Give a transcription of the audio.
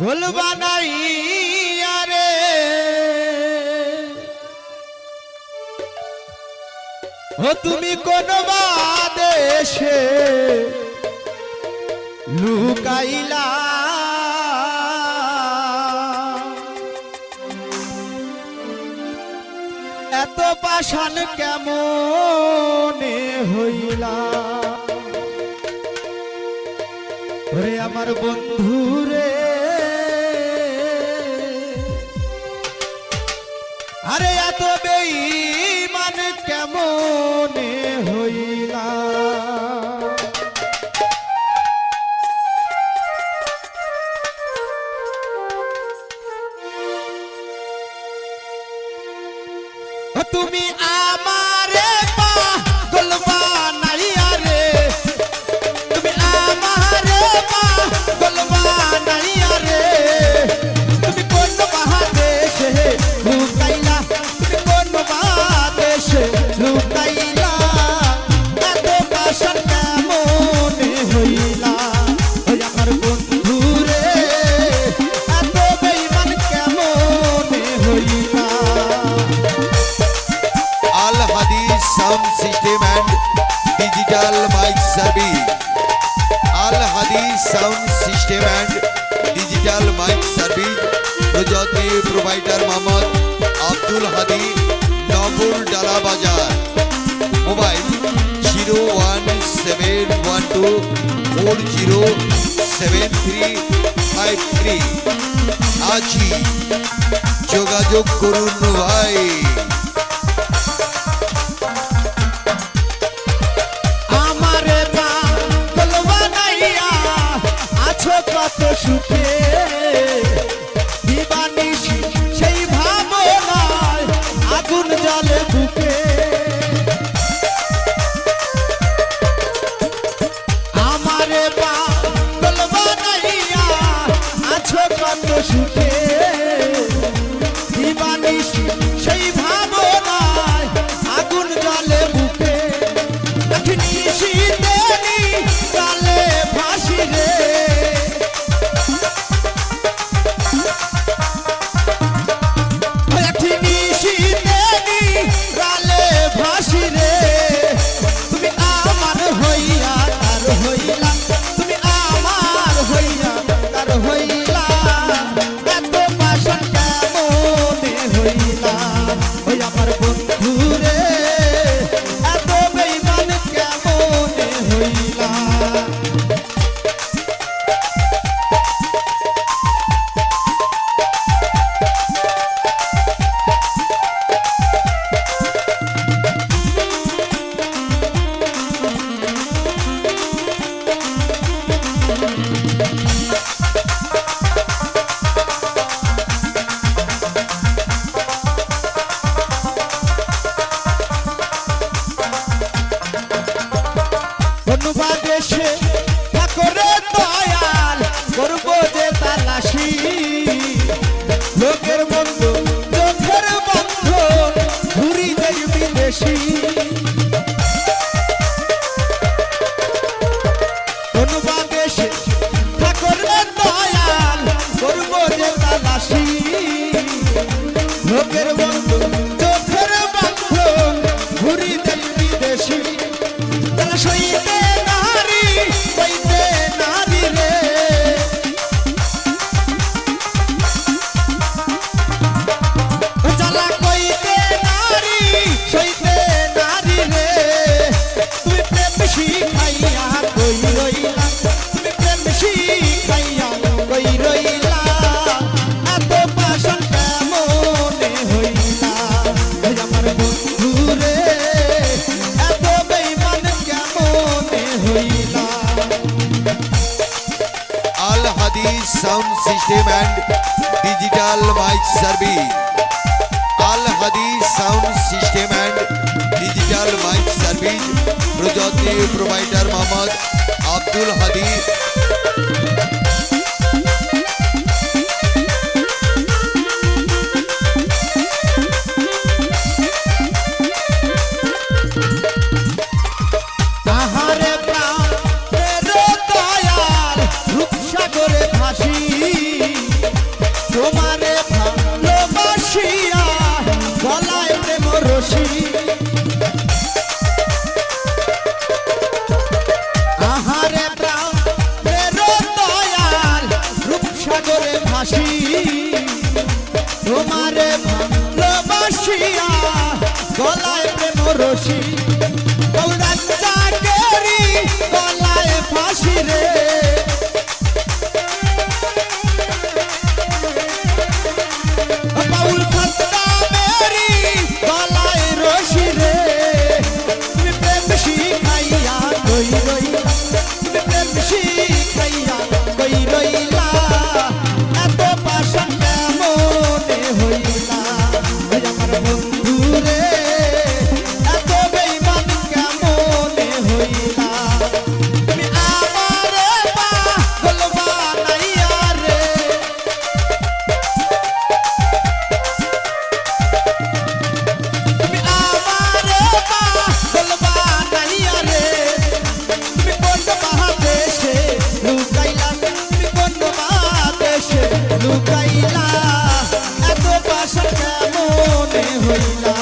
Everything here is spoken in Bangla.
গোল বানাইয়া রে ও তুমি কোন দেশে লুকাইলা এত পাষাণ কেমনে হইলা ওরে আমার বন্ধু রে আরে এত বেঈমান কেমনে হইলা তুমি আমারে পাগল বানাইয়া রে তুমি আমারে পাগল বানাইয়া রে তুমি কোন মহাদেশে লুকাইলা তুমি কোন মহাদেশে লুকাইলা এত পাষাণ কেমনে হইলা ওই আমার বন্ধু রে এত বেঈমান কেমনে হইলা Al Hadith Sound System and Digital Mic Service. Al Hadith Sound System and Digital Mic Service. Project provider Mohammad Abdul Hadi, Nobul Dala Bazar. Mobile 01712407353 আজই যোগাযোগ করুন ভাই। কত সুখে দিবানিশি সেই ভাবনায় আগুন জ্বলে বুকে আমারে পাগল বানাইয়া আছো কত সুখে দিবানিশি সেই ভাবনায় আগুন জ্বলে বুকে নিশিতে কালে ভাসি রে দেশে ঠাকুরে দয়াল করব যে তালাশি লোকের বন্ধু চোখের বন্ধ ঘুরি দেই বিদেশি কোন দেশে ঠাকুরে দয়াল করব যে তালাশি লোকের বন্ধু চোখের বন্ধ ঘুরি দেই বিদেশি সইতে নারী সইতে নারী রে জ্বালা কইতে নারী সইতে নারী রে তুই প্রেম শিখাইয়া কই রইলা তুমি প্রেম শিখাইয়া কই রইলা এত পাষাণ কেমনে হইলা আমার বন্ধু রে এত বেঈমান Al Hadith Sound System and Digital Mic Service. Al Hadith Sound System and Digital Mic Service. Project provider Mohammad Abdul Hadi. ভাসি বসিয়া গলায় প্রেম রশি রাজা গেরি গলায় ফাঁসি রে বাউল খত্তা মেরি গলায় রশি রে তুমি প্রেম শিখাইয়া কই রইলা তুমি প্রেম শিখাইয়া কই রইলা এত পাশান কেমনে হইলা ওই আমার বন্ধু রে এত বেঈমান কেমনে হইলা তুমি আমারে পাগল বানাইয়া রে তুমি আমারে পাগল বানাইয়া রে তুমি কোন মহাদেশে লুকাইলা তুমি কোন মহাদেশে লুকাইলা এত পাশা কেমনে হইলা